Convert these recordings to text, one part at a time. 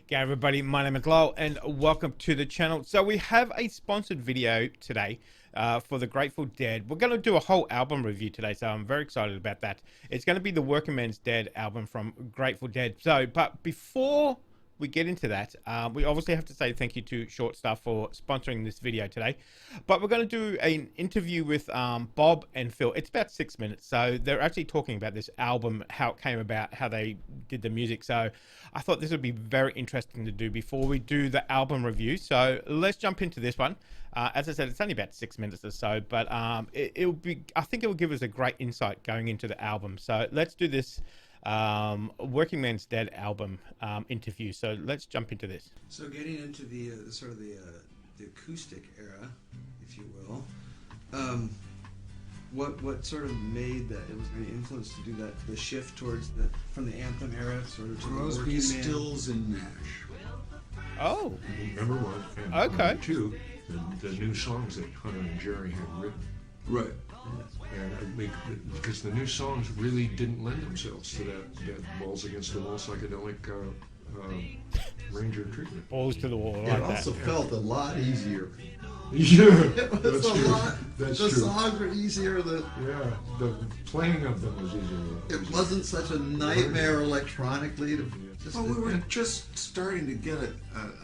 G'day everybody, my name is Lowell and welcome to the channel. So we have a sponsored video today for the Grateful Dead. We're going to do a whole album review today, so I'm very excited about that. It's going to be the Workingman's Dead album from Grateful Dead. But before we get into that, we obviously have to say thank you to Short Stuff for sponsoring this video today. But we're going to do an interview with Bob and Phil. It's about 6 minutes, so they're actually talking about this album, how it came about, how they did the music. So I thought this would be very interesting to do before we do the album review. So let's jump into this one. As I said, it's only about 6 minutes or so, but it'll be, I think it will give us a great insight going into the album. So let's do this Workingman's Dead album interview. So let's jump into this. So getting into the sort of the acoustic era, if you will, what sort of made that? It was very influenced to do that, the shift towards from the anthem era sort of to Crosby, the Stills, and Nash. Oh, Number one. And okay. Number two, the new songs that Hunter and Jerry had written. Right. And because the new songs really didn't lend themselves to that balls against the wall psychedelic Ranger treatment. balls to the wall It like also that. felt a lot easier. Yeah, It was that's a true. lot. That's the true. songs were easier. Yeah, the playing of them was easier. It wasn't such a nightmare electronically. Well, we were just starting to get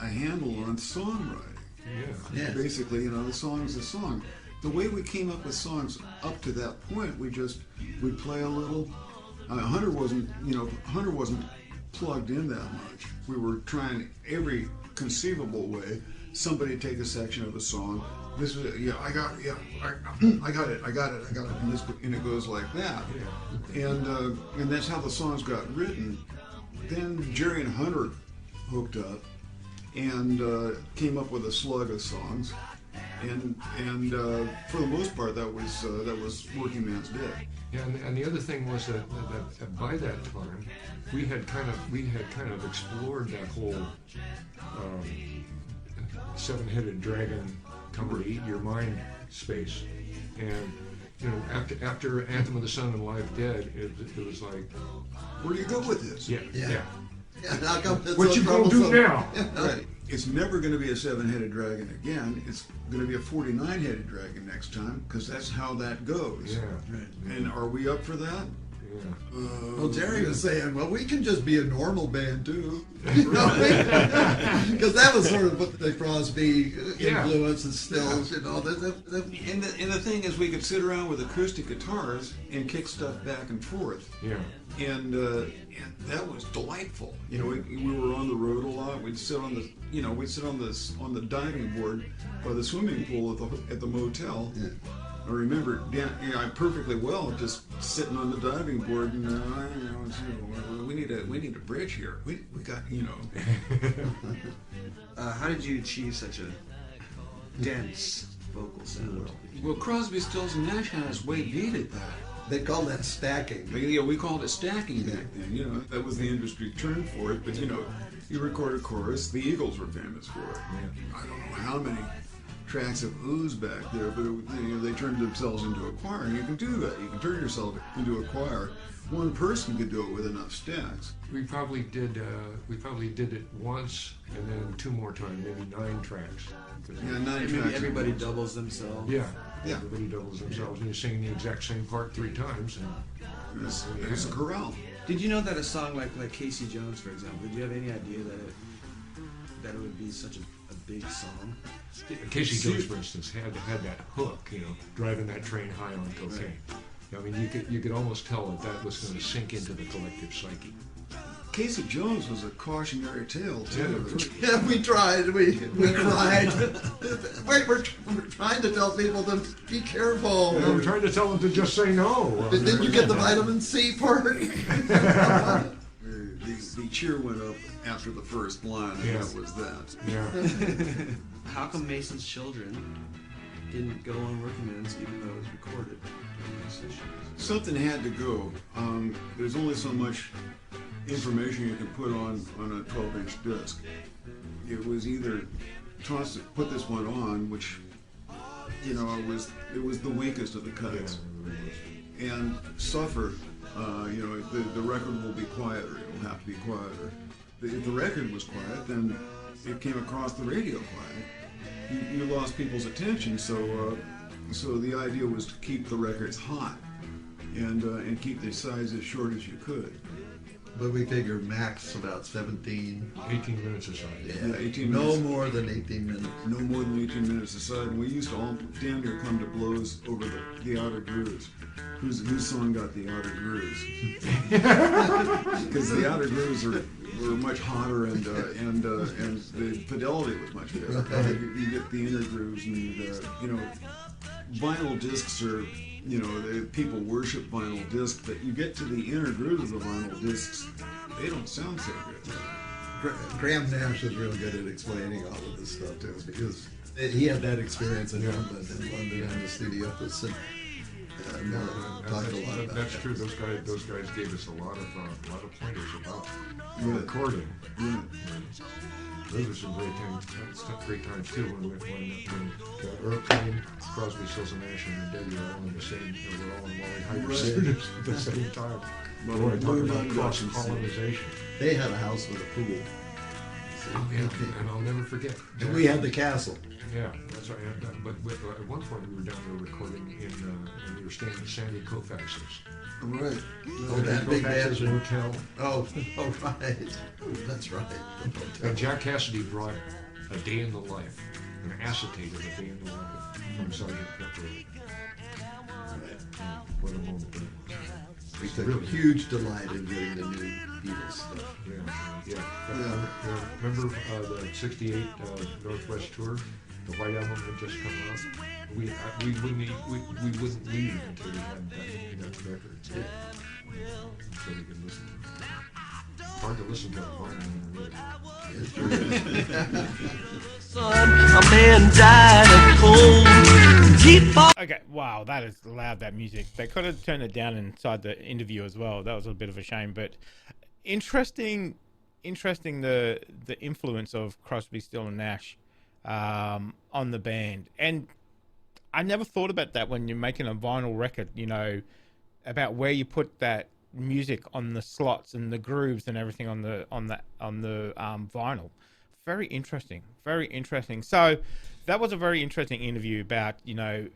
a handle on songwriting. Yeah. Yes. Basically, the song's a song. The way we came up with songs up to that point, we'd play a little. Hunter wasn't plugged in that much. We were trying every conceivable way. Somebody take a section of a song. This was I got it, and it goes like that. And that's how the songs got written. Then Jerry and Hunter hooked up and came up with a slug of songs, and for the most part that was Workingman's Dead. Yeah, and the other thing was that by that time we had kind of explored that whole seven-headed dragon coming to eat your mind space, and after Anthem of the Sun and Live Dead, it was like, Where do you go with this? yeah. Yeah, how come it's What so you gonna do troublesome? now? Right. It's never going to be a seven-headed dragon again. It's going to be a 49-headed dragon next time, because that's how that goes. Yeah. Right. And are we up for that? Yeah. Well, Jerry was saying, well, we can just be a normal band too. Because that was sort of what the Crosby Yeah. influence and Stills, And the thing is, we could sit around with acoustic guitars and kick stuff back and forth. Yeah. And that was delightful. We were on the road a lot. We'd sit on the diving board by the swimming pool at the motel. Yeah. I remember, I perfectly well just sitting on the diving board, and we need a bridge here. We got How did you achieve such a dense vocal sound? Well, Crosby, Stills, and Nash had us way beat at that. They call that stacking. We called it stacking back then. That was the industry term for it. But you record a chorus. The Eagles were famous for it. Yeah. I don't know how many tracks of ooze back there, but they turned themselves into a choir. And you can do that. You can turn yourself into a choir. One person could do it with enough stacks. We probably did it once, and then two more times, maybe 9 tracks. Yeah, 9 Maybe tracks. everybody doubles themselves. Yeah. Yeah. Everybody doubles themselves, and you're singing the exact same part 3 times. And It's a chorale. Did you know that a song like Casey Jones, for example, did you have any idea that it would be such a big song? Casey Jones, for instance, had that hook, driving that train high on cocaine. I mean, you could almost tell that was going to sink into the collective psyche. Casey Jones was a cautionary tale too. Yeah, we tried. We cried. Wait, we're trying to tell people to be careful. I'm trying to tell them to just say no. Did you get the vitamin C part? The cheer went up after the first line, and Yeah. that was that. Yeah. How come Mason's Children didn't go on Workingman's even though it was recorded during those sessions? Something had to go. There's only so much information you can put on a 12-inch disc. It was either put this one on, which it was the weakest of the cuts, and suffer. The record will be quieter. It'll have to be quieter. if the record was quiet, then it came across the radio quiet. You lost people's attention, so the idea was to keep the records hot and keep the size as short as you could. But we figure max about 17. 18 minutes aside. Yeah, 18 no minutes. more than 18 minutes. No more than 18 minutes aside. And we used to all damn near come to blows over the outer grooves. Whose song got the outer grooves? Because the outer grooves were much hotter and the fidelity was much better. You get the inner grooves, and vinyl discs are. People worship vinyl discs, but you get to the inner grooves of the vinyl discs, they don't sound so good. Graham Nash is real good at explaining all of this stuff to us because he had that experience in London in the studio. Miller talked a lot about That's that. true. Those guys gave us a lot of pointers about Yeah. recording. Yeah. Those are some great times too. When Airplane, Crosby, Stills and Nash, and Dead were all in the same. We're all in Wally Heider Right. studios at the same time. Well, Boy, talk Blue about Moon cross Productions. pollination. They had a house with a pool. Oh, yeah, and I'll never forget. And we had the castle. Yeah, that's right. But at one point we were down there recording and we were staying at Sandy Koufax's. Right. Oh, that big Koufax's mansion. hotel. Oh, right. That's right. And Jack Cassidy brought A Day in the Life, an acetate of A Day in the Life from Sgt. Pepper. What a moment that was. We took a huge delight in getting the new Beatles stuff. Yeah. Remember the '68 Northwest tour? The White Album had just come out. We wouldn't leave until we had that record. Yeah. So we could listen. Hard to listen to a vinyl. Son, a man died of cold. Keep on. Okay, wow, that is loud, that music. They could have turned it down inside the interview as well. That was a bit of a shame, but interesting the influence of Crosby, Still and Nash on the band. And I never thought about that when you're making a vinyl record, about where you put that music on the slots and the grooves and everything on the vinyl. Very interesting. So that was a very interesting interview about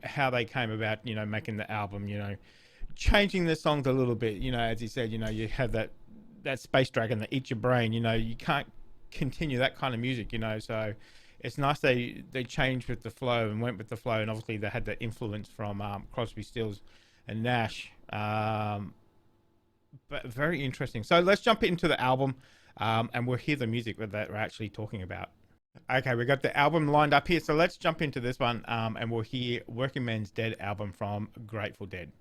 how they came about making the album, changing the songs a little bit, as he said, you have that Space Dragon that eats your brain, you can't continue that kind of music, so it's nice they changed with the flow and went with the flow, and obviously they had that influence from Crosby, Stills and Nash, but very interesting. So let's jump into the album, and we'll hear the music that we're actually talking about. Okay, we got the album lined up here, so let's jump into this one, and we'll hear Workingman's Dead album from Grateful Dead.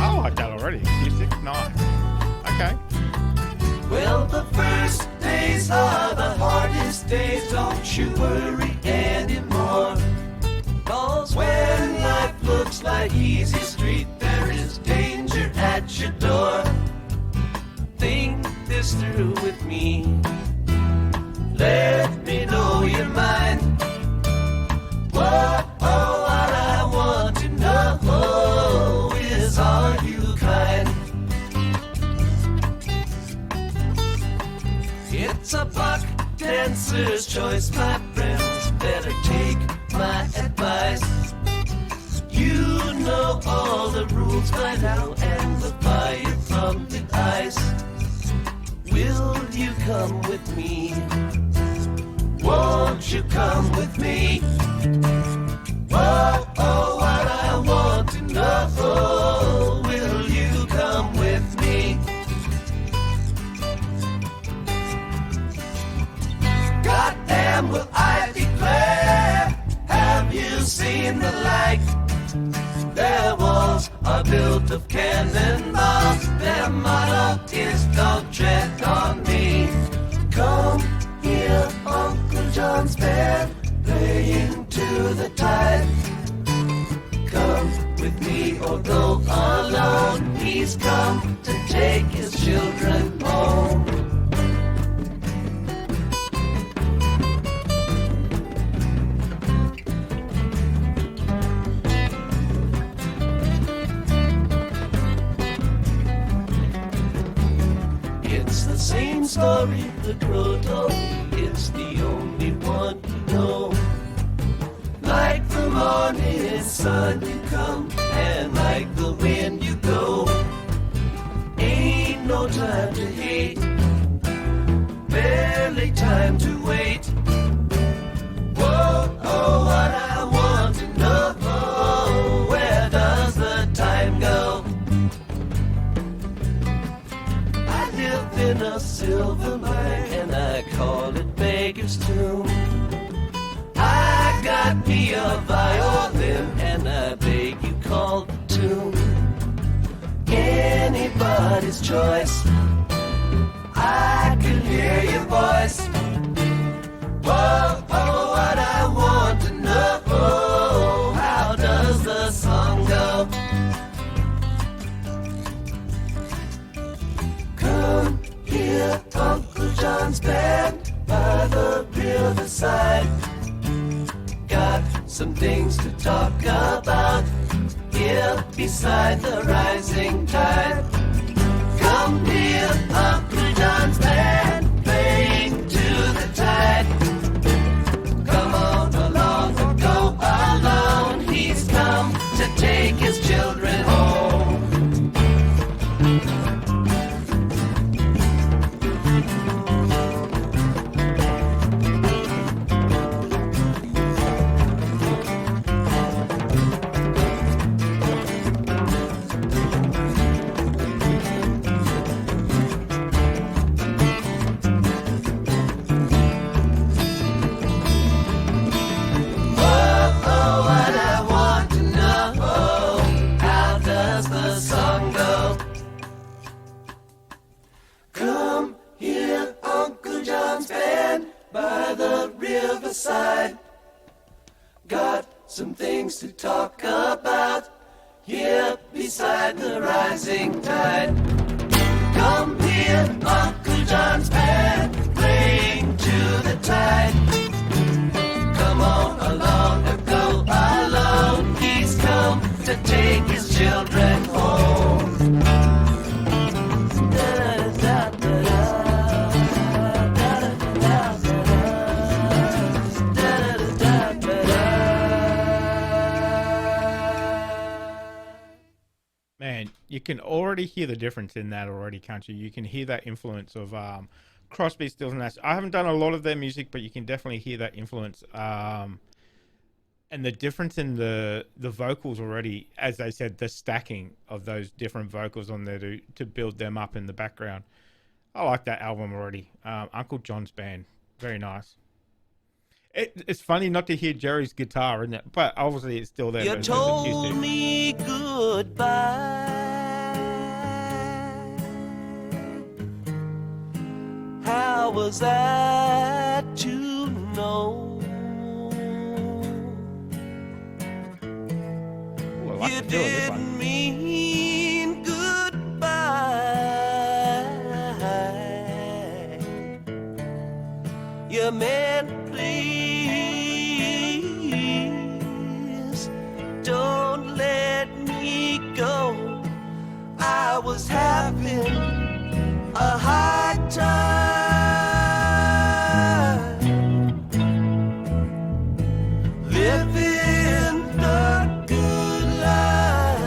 I like that already. Music, nice. Okay. Well, the first days are the hardest days. Don't you worry anymore. 'Cause when life looks like easy street, there is danger at your door. Think this through with me. Let me know your mind. What I want to know is, are you kind? It's a buck dancer's choice, my friends. Better take my advice. You know all the rules by now, and the fire from the ice. Will you come with me? Won't you come with me? Oh, what I want to know. Will you come with me? Goddamn, will I declare? Have you seen the light? Their walls are built of cannonballs. Their motto is don't tread on me. Come here, Uncle John's bed, praying to the tide. Come with me or go alone. He's come to take his children home. same story the crow told me. It's the only one to know. Like the morning sun you come, and like the wind you go. Ain't no time to hate, barely time to wait. Whoa, oh, what I want to know, where does the time go? I live in a silver mine, and I call it Beggar's Tomb. I got me a violin, and I beg you call the tune. Anybody's choice, I can hear your voice. Whoa, oh, what I want to know, how does the song go? Come here, Uncle John's band by the riverside. Got some things to talk about here beside the rising tide. Come here, Uncle John's band playing to the tide. Come on along and go alone. He's come to take his children home. Got some things to talk about here beside the rising tide. Come here, Uncle John's band playing to the tide. Come on along and go alone. He's come to take his children home. Man, you can already hear the difference in that already, can't you? You can hear that influence of Crosby, Stills, and Nash. I haven't done a lot of their music, but you can definitely hear that influence. And the difference in the vocals already, as I said, the stacking of those different vocals on there to build them up in the background. I like that album already. Uncle John's Band, very nice. It's funny not to hear Jerry's guitar, isn't it? But obviously it's still there. You told me goodbye. How was I to know? Ooh, I like You the feel of this one. didn't mean goodbye. You meant please don't let me go. I was having a hard time living the good life.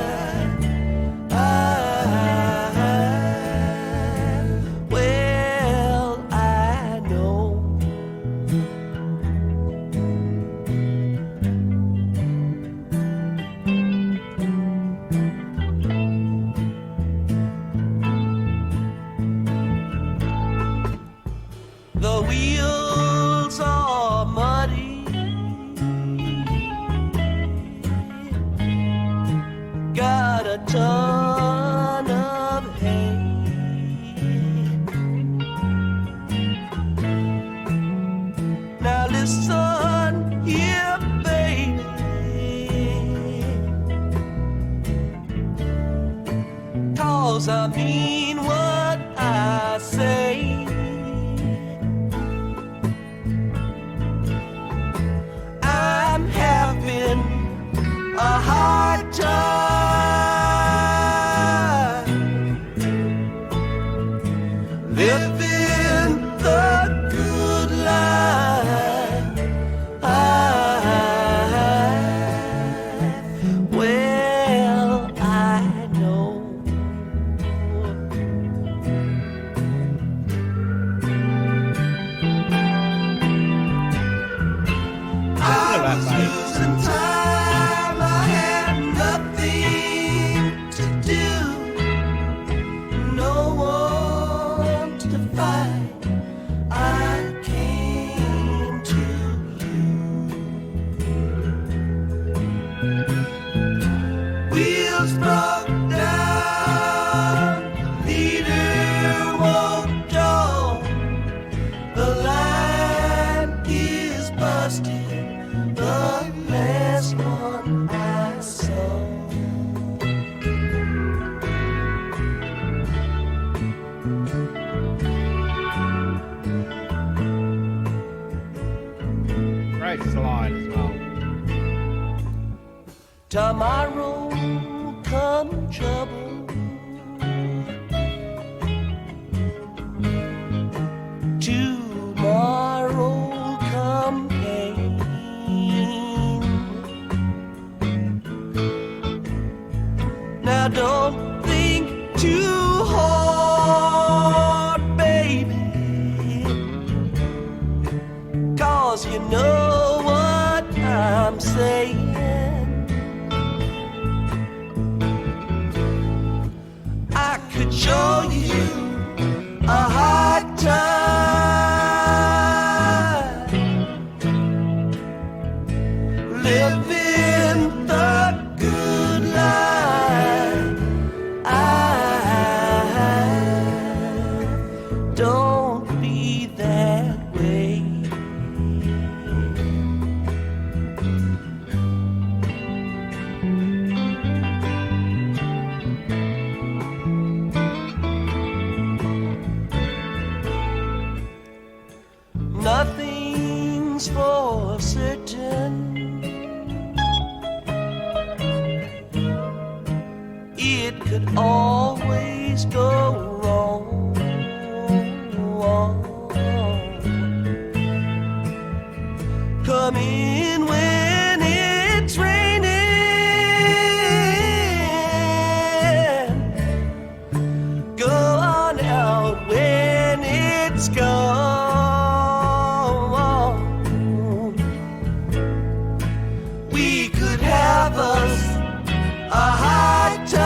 Well, I know the wheels are muddy, got a ton of hay. Now listen here, baby, cause I mean what I say. I'm having a hard time living Tomorrow come trouble. Tomorrow come pain. Now don't think too hard, baby, 'cause you know what I'm saying. I could show you a hard time living the good life. Don't be that way. Nothing's for certain. It could always go wrong. Come in when it's raining. Go on out when it's gone. We could have us a hard time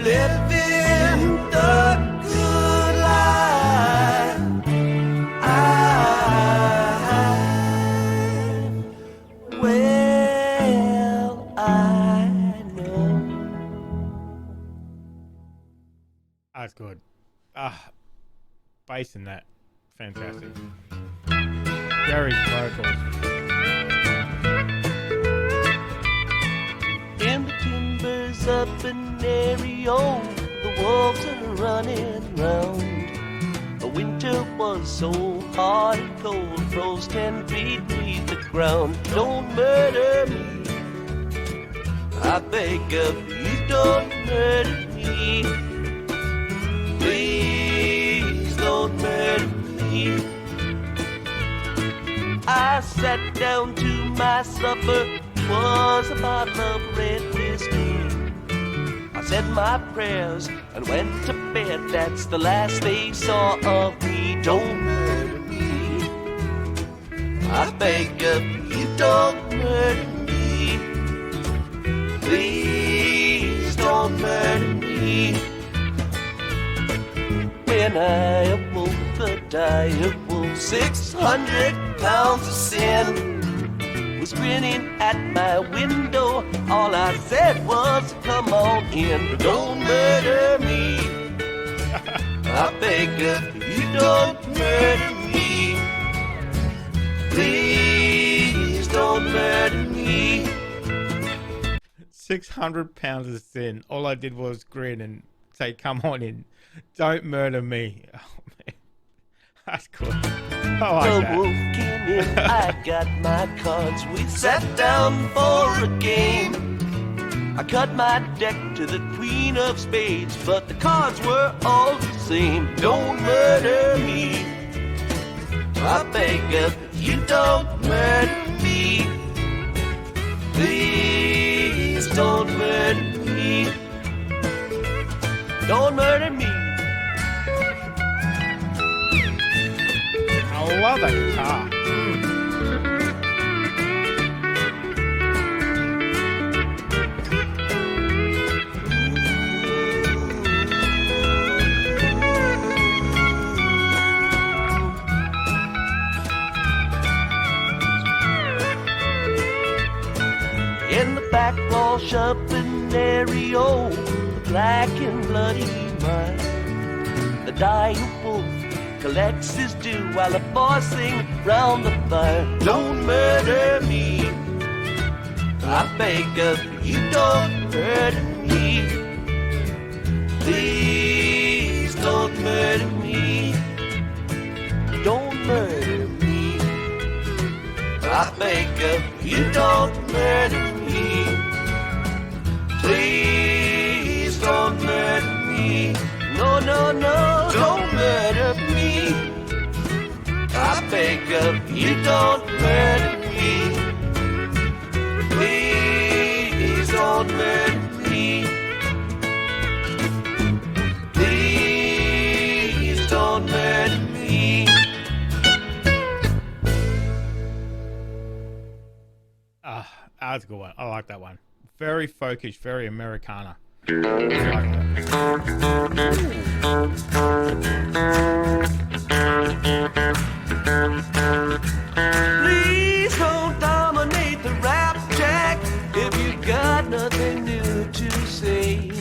living the good life. Well, I know. That's good. Bass in that. Fantastic. Gary's vocals. In the timbers up in Ario, the wolves are running round. The winter was so hard and cold, froze 10 feet beneath the ground. Don't murder me, I beg of you, don't murder me. Please don't murder me. I sat down to my supper, was a bottle of red whiskey. I said my prayers and went to bed, that's the last they saw of me. Don't murder me, I beg of you, don't murder me. Please don't murder me. When I awoke, the dire wolf, 600 pounds of sin, was grinning at my window. All I said was, come on in, but don't murder me. I beg of you, don't murder me. Please don't murder me. 600 pounds of sin. All I did was grin and say, come on in. Don't murder me. Oh, man. That's cool. I like The that. wolf came in, I got my cards. We sat down for a game. I cut my deck to the queen of spades, but the cards were all the same. Don't murder me, I beg of you, don't murder me. Please don't murder me. Don't murder me. I love that guitar. In the back wall shopping area, the black and bloody mine. The dying wolf collects his due while the boys sing round the fire. Don't murder me, I beg of you, don't murder me. Please don't murder me. Don't murder me. I beg of you, don't murder me. Please don't murder me. No, no, no, don't murder me. I beg of you, don't murder me. Please don't murder me. Please don't murder me. That's a good one. I like that one. Very folkish, very Americana. I like that. Please don't dominate the rap track if you got nothing new to say.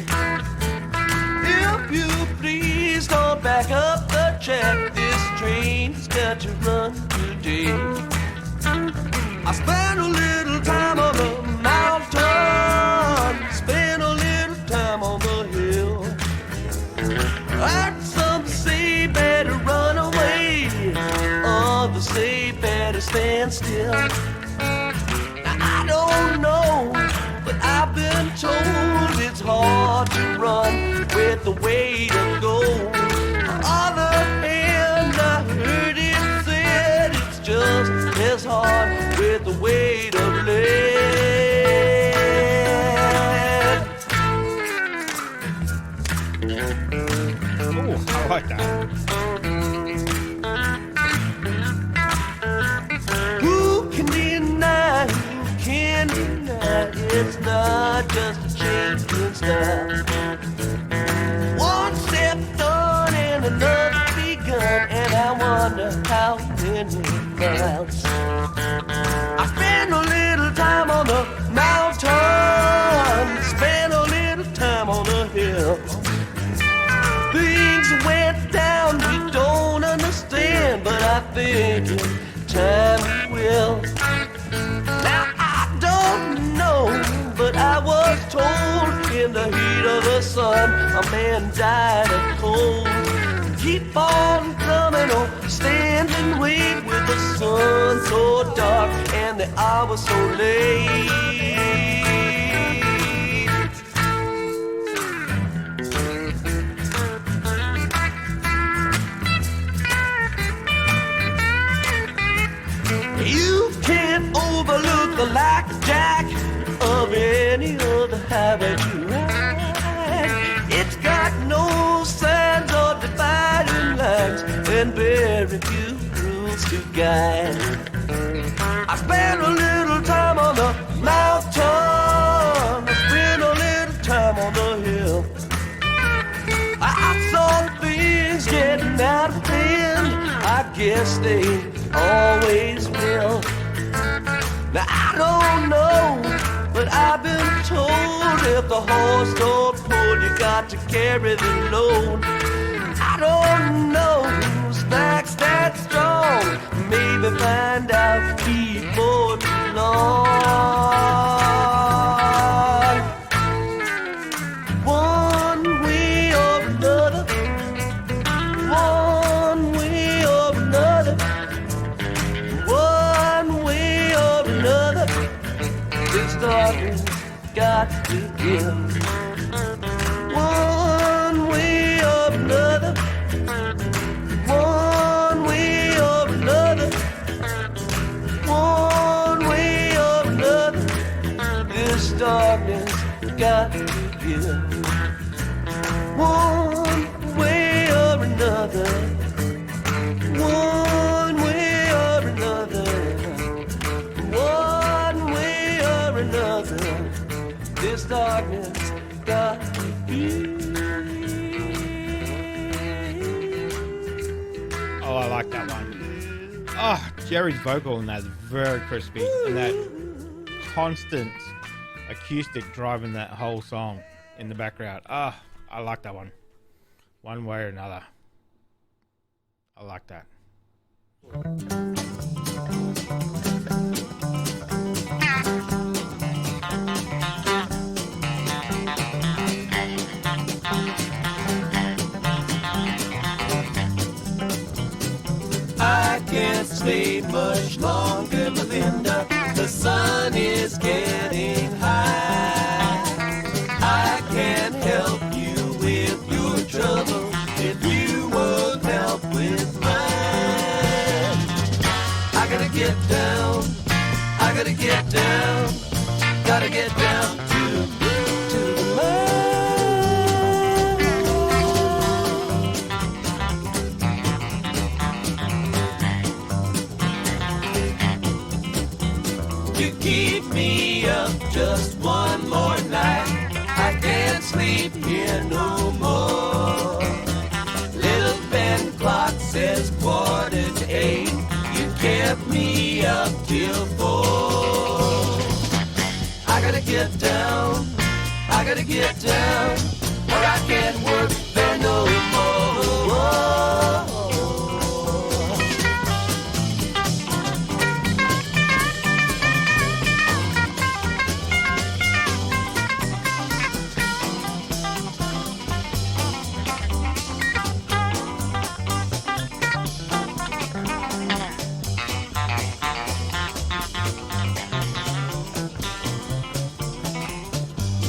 If you please don't back up the track, this train's got to run today. I spent a little time on the mountain, spent a little time on the hill. Heard some say better run away, others say better stand still. Now I don't know, but I've been told it's hard to run with the weight of gold. On the other hand, I heard it said it's just as hard with the weight of lead. Oh, I like that. Who can deny, who can deny it's not just a change in style. One step done and another begun, and I wonder how many miles. I spent a little time on the mountain, spent a little time on the hill. Things went down we don't understand, but I think in time we will. Now I don't know, but I was told in the heat of the sun a man died of cold. Keep on coming on, stand and wait with the sun so dark and the hour so late. You can't overlook the blackjack of any other highway you ride. It's got no signs or dividing lines and very few rules to guide. I spent a little time on the mountain, I spent a little time on the hill. I saw things getting out of hand, I guess they always will. Now I don't know, but I've been told if the horse don't pull, you got to carry the load. I don't know whose back's that strong, maybe find out before too long. One way or another, one way or another, one way or another, this darkness got to give. One way or another, one way or another, one way or another, this darkness got to give. One way or another, one way or another, one way or another, this darkness got to give. Oh, I like that one. Oh, Jerry's vocal in that is very crispy. And that constant acoustic driving that whole song in the background. Ah, I like that one. One way or another. I like that. I can't stay much longer within the gotta get down to the mine. You keep me up just one more night. I can't sleep here no more. Little Ben clock says 7:45. You kept me up till 4. I gotta get down, or I can't work there no more.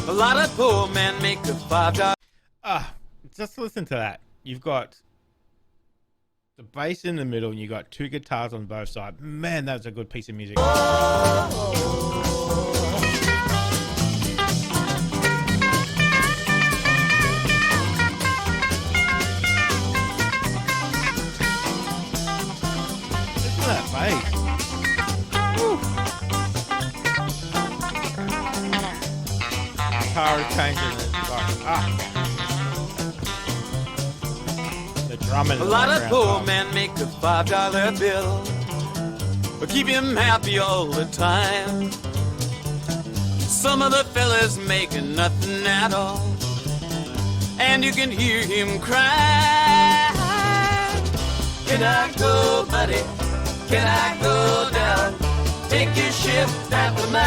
A lot of poor men make a $5. Just listen to that. You've got the bass in the middle and you got two guitars on both sides. Man, that's a good piece of music. Listen to that bass. Guitar changing it. The drumming. A lot of poor men make a $5 bill, but keep him happy all the time. Some of the fellas making nothing at all, and you can hear him cry. Can I go, buddy? Can I go down? Take your shift at the mine.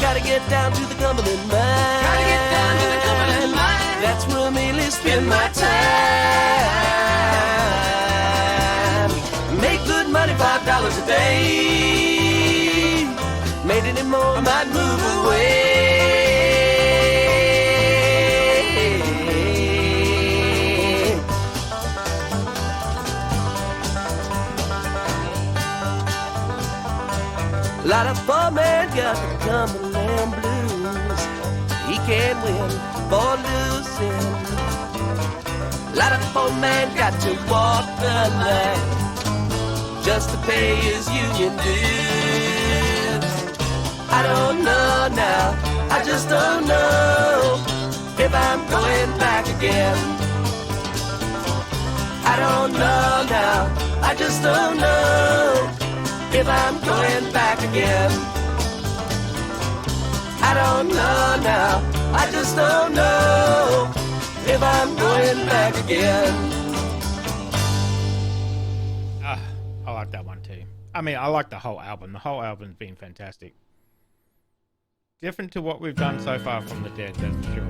Gotta get down to the Cumberland mine. Gotta get down to the Cumberland mine. That's where I mainly spend my time. Make good money, $5 a day. Made any more, I might move away. A lot of poor men got the Cumberland blues. He can't win for losing. A lot of poor men got to walk the line just to pay his union dues. I don't know now, I just don't know if I'm going back again. I don't know now, I just don't know if I'm going back again. I don't know now, I just don't know if I'm going back again. I like that one too. I mean, I like the whole album. The whole album's been fantastic. Different to what we've done so far from the Dead, that's for sure.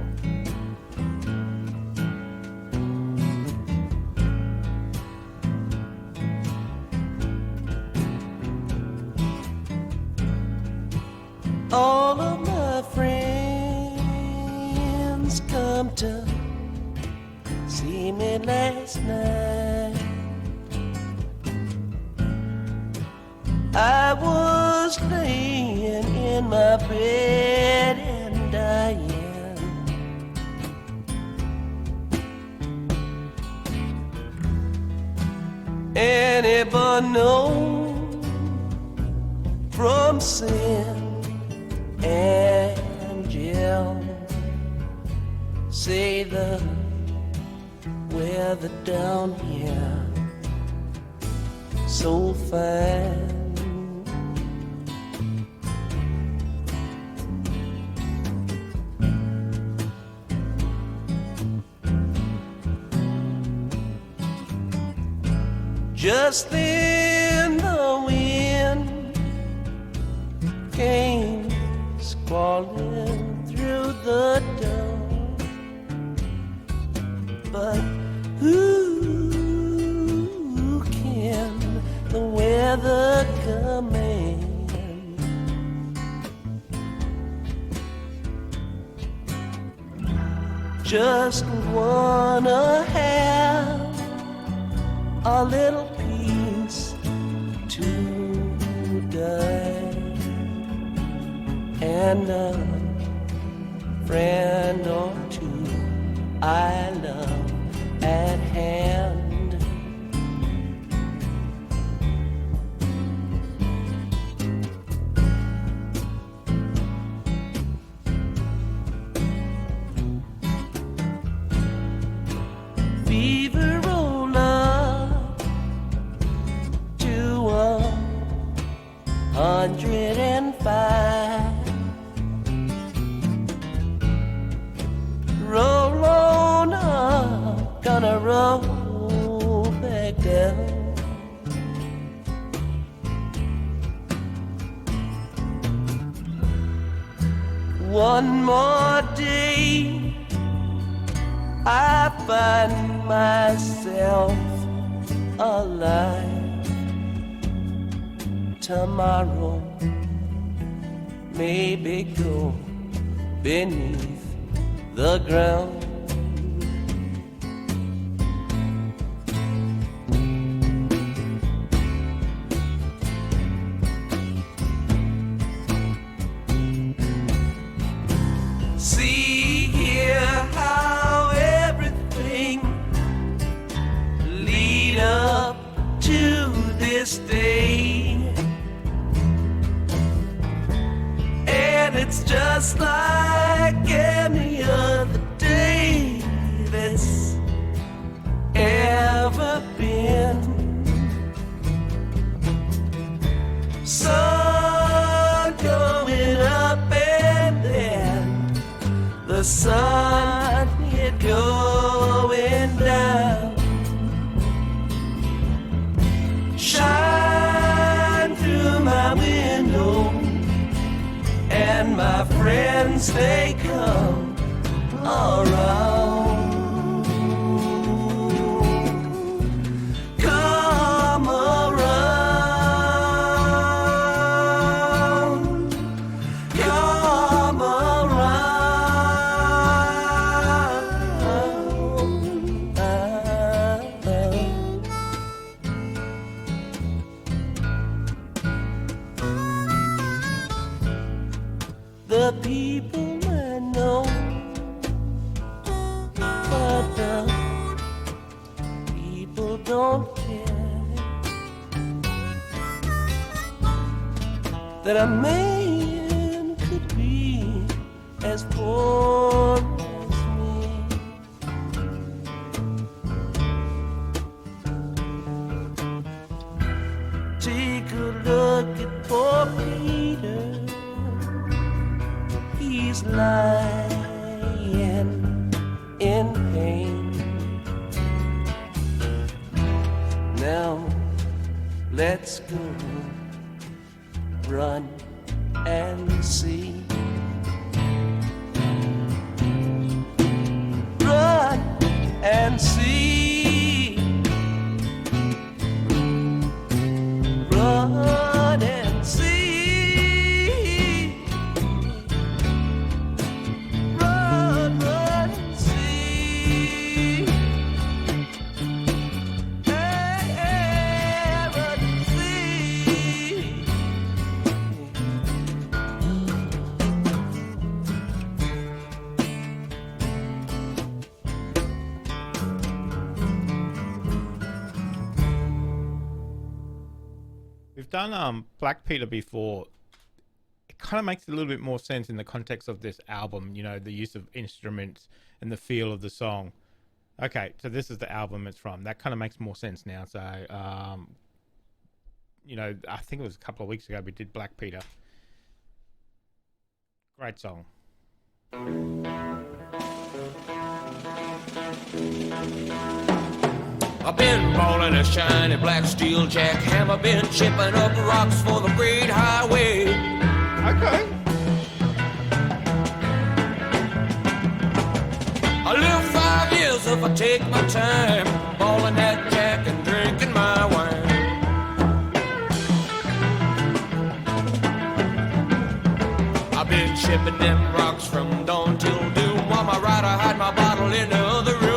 All of my friends come to see me last night. I was laying in my bed and dying. Anybody know from sin? Angel, say the weather down here so fine. Just then the wind came squalling through the door, but who can the weather command? Just wanna have a little peace today. and a friend or two I love at hand. Fever roll up to 105. Roll on up, gonna roll back down. One more day, I find myself alive. Tomorrow, maybe go beneath the ground. See here how everything lead up to this day, and it's just like any other day that's ever been. Sun going up and then the sun it going down. Shine through my window and my friends they come around. Come around. Come around. The people I know, but the people don't care that a man could be as poor as me. Take a look at poor Peter. He's lying in pain. Now let's go run and see. Run and see. Run and see. Run, run and see. Hey, hey, run and see. We've done Black Peter before. It kind of makes a little bit more sense in the context of this album, you know, the use of instruments and the feel of the song. Okay, so this is the album it's from. That kind of makes more sense now. So, you know, I think it was a couple of weeks ago we did Black Peter. Great song. I've been balling a shiny black steel jackhammer, been chipping up rocks for the great highway. Okay. I live 5 years if I take my time, balling that jack and drinking my wine. I've been chipping them rocks from dawn till doom, while my rider hide my bottle in the other room.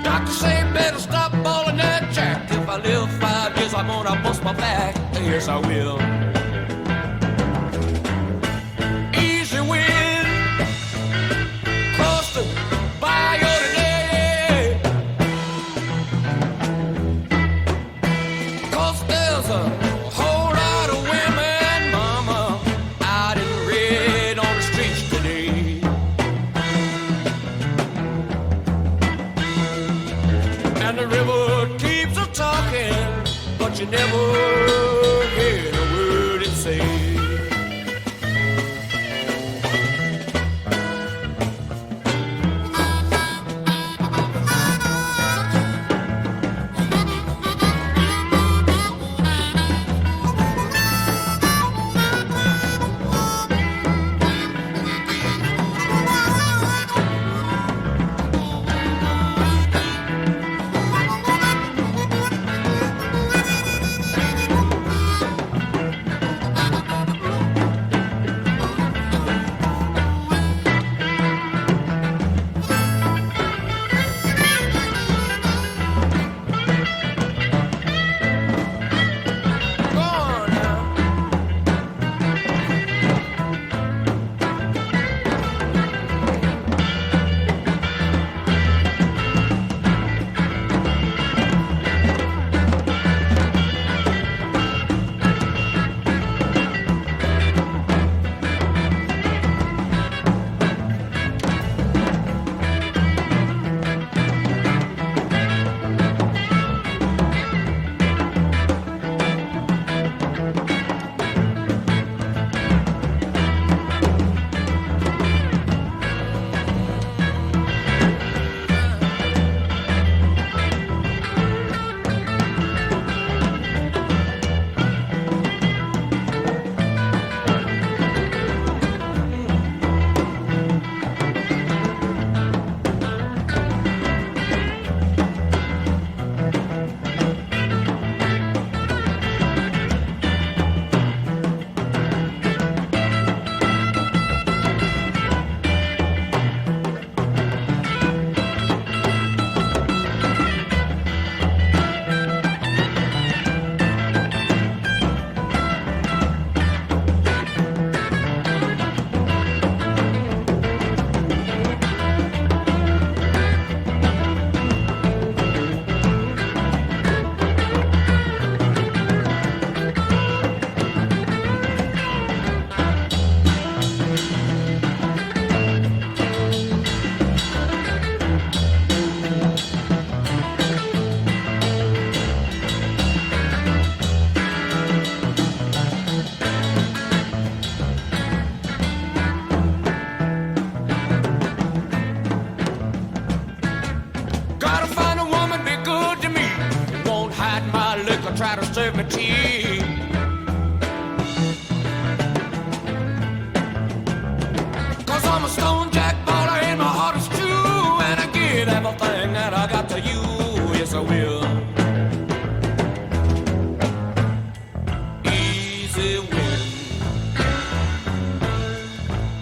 Doctor say better stop balling that jack. If I live 5 years, I my back, yes I will. Easy wind, cross the bayou today, 'cause there's a whole lot of women, mama, out in red on the streets today. And the river keeps a talking, but you never hear a word it say. Try to serve me tea. Cause I'm a stone jack baller and my heart is true, and I give everything that I got to you, yes I will. Easy wind,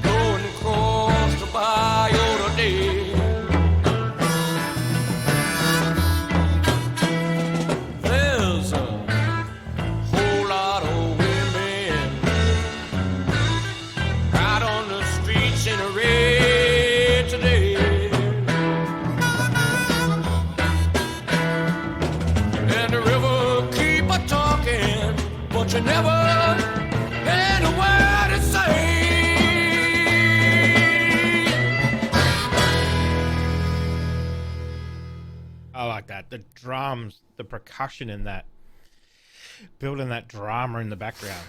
blowing across the bayou today. But you never had a word to say. I like that. The drums, the percussion in that, building that drama in the background.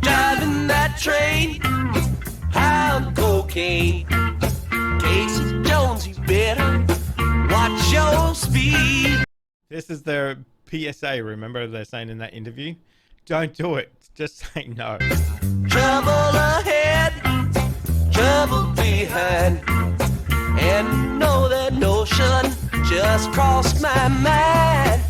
Driving that train, high on cocaine. Casey Jones, you better watch your speed. This is their PSA. Remember they're saying in that interview, don't do it, just say no. Trouble ahead, trouble behind, and know that notion just crossed my mind.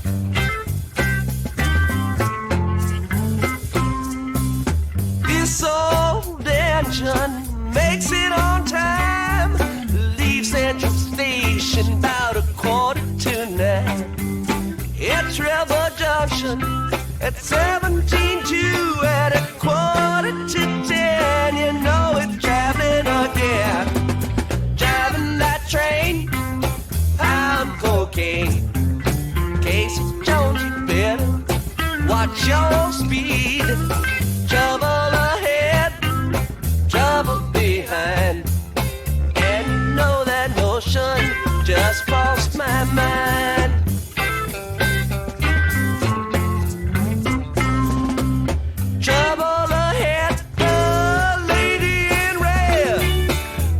This old engine makes it on time, leaves Central Station about a quarter notion. At 17 to at a quarter to 10, you know it's traveling again. Driving that train, I'm cocaine. Casey Jones, you better watch your speed. Trouble ahead, trouble behind. And you know that notion just crossed my mind. Trouble ahead, the lady in red.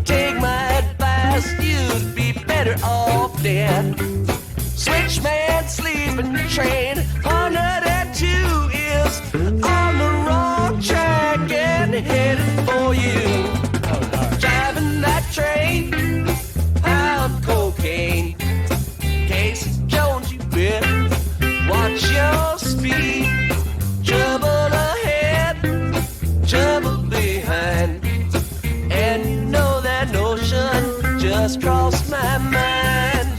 Take my advice, you'd be better off dead. Switchman sleeping train, 102 is on the wrong track and headed for you. Driving that train, I'm cocaine. Casey Jones, you better watch your speed. Trouble ahead, trouble behind. And you know that notion just crossed my mind.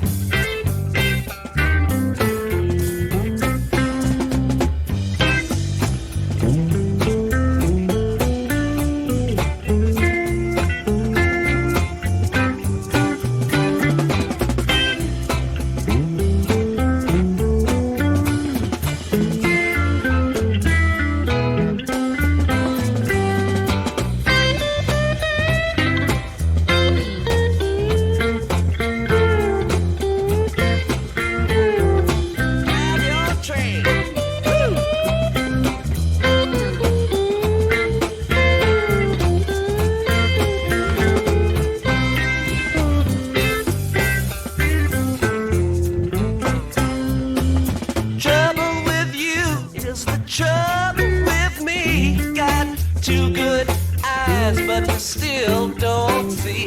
But you still don't see.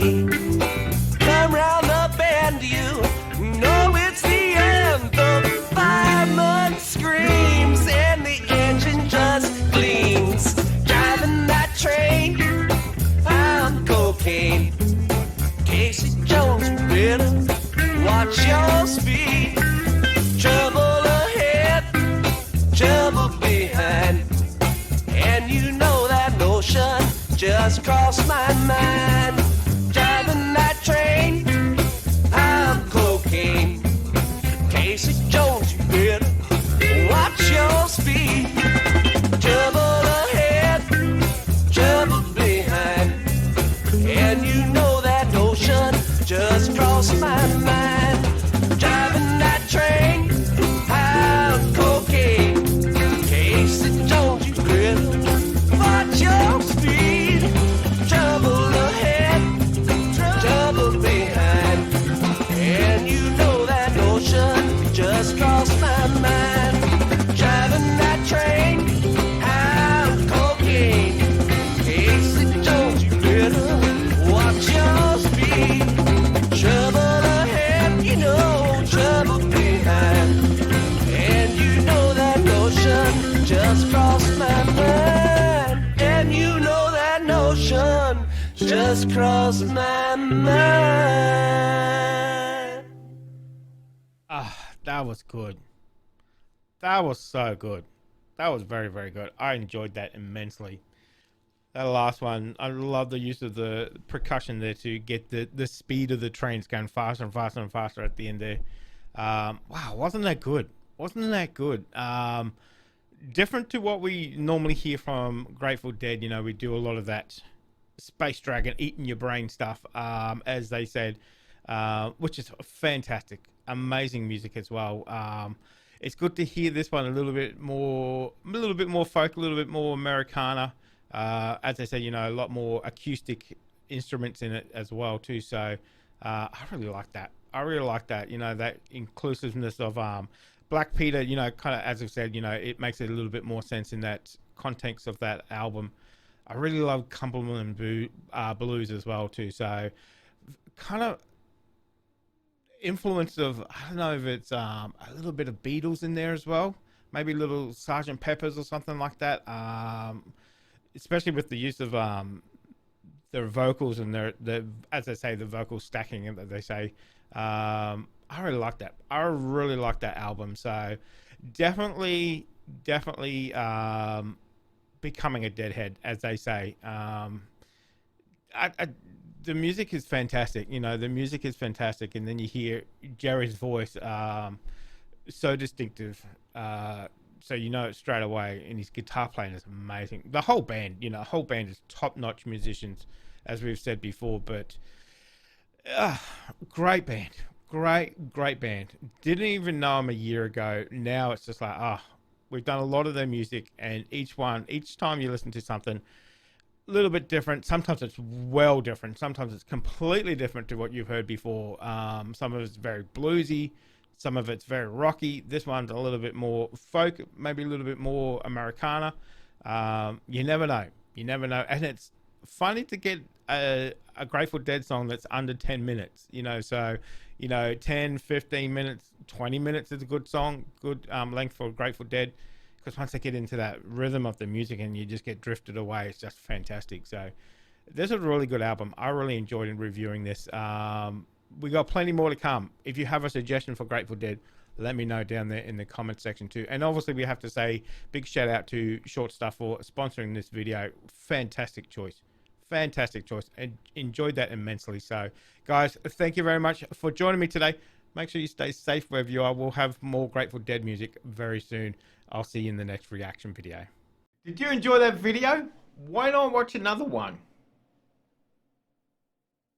Come round the bend, you know it's the end. The fireman screams and the engine just gleams. Driving that train, I'm cocaine. Casey Jones, you better watch your speed. Trouble ahead, trouble behind. And you know that notion just crossed my mind. Driving that train, I'm cocaine. Casey Jones, you better watch your speed. Trouble ahead, trouble behind. And you know that notion just crossed my mind. Driving that train, I'm cocaine. Casey Jones, you better watch your speed. Trouble ahead, trouble behind. And you know that notion just crossed my mind. Driving that train, I'm cocaine. Casey Jones, you better watch your speed. Trouble ahead, you know, trouble behind. And you know that notion just crossed my mind. And you know that notion just crossed my mind. Ah, that was good. That was so good. That was very, very good. I enjoyed that immensely. That last one, I love the use of the percussion there to get the speed of the trains going faster and faster and faster at the end there. Wow, wasn't that good? Wasn't that good? Different to what we normally hear from Grateful Dead. You know, we do a lot of that space dragon eating your brain stuff, as they said, which is fantastic. Amazing music as well. It's good to hear this one a little bit more folk, a little bit more Americana. As I said, you know, a lot more acoustic instruments in it as well too. So I really like that. You know, that inclusiveness of Black Peter. You know, kind of as I said, you know, it makes it a little bit more sense in that context of that album. I really love Cumberland Blues as well too. So kind of influence of, I don't know if it's a little bit of Beatles in there as well, maybe a little Sgt. Pepper's or something like that, especially with the use of their vocals and their as they say, the vocal stacking that they say. I really like that. I really like that album. So definitely becoming a deadhead, as they say. The music is fantastic. You know, the music is fantastic, and then you hear Jerry's voice, so distinctive. So you know it straight away, and his guitar playing is amazing. The whole band, you know, the whole band is top-notch musicians, as we've said before. But great band, great band. Didn't even know them a year ago. Now it's just like, we've done a lot of their music, and each time you listen to something a little bit different. Sometimes it's well different. Sometimes it's completely different to what you've heard before. Some of it's very bluesy. Some of it's very rocky. This one's a little bit more folk, maybe a little bit more Americana. You never know. You never know. And it's funny to get a Grateful Dead song that's under 10 minutes. You know, so, you know, 10, 15 minutes, 20 minutes is a good song, good length for Grateful Dead. Because once they get into that rhythm of the music and you just get drifted away, it's just fantastic. So this is a really good album. I really enjoyed reviewing this. We got plenty more to come. If you have a suggestion for Grateful Dead, let me know down there in the comment section too. And obviously we have to say big shout out to Short Stuff for sponsoring this video. Fantastic choice. Fantastic choice. And enjoyed that immensely. So guys, thank you very much for joining me today. Make sure you stay safe wherever you are. We'll have more Grateful Dead music very soon. I'll see you in the next reaction video. Did you enjoy that video? Why not watch another one?